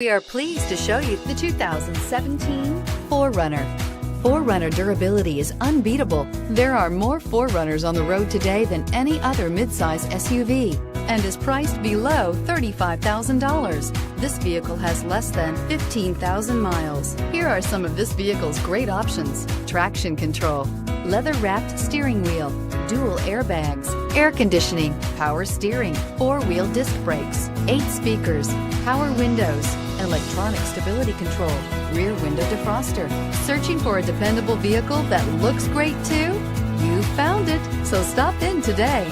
We are pleased to show you the 2017 4Runner. 4Runner durability is unbeatable. There are more 4Runners on the road today than any other midsize SUV and is priced below $35,000. This vehicle has less than 15,000 miles. Here are some of this vehicle's great options: traction control, leather-wrapped steering wheel, dual airbags, air conditioning, power steering, four-wheel disc brakes, 8 speakers, power windows, electronic stability control, rear window defroster. Searching for a dependable vehicle that looks great too? You found it, so stop in today.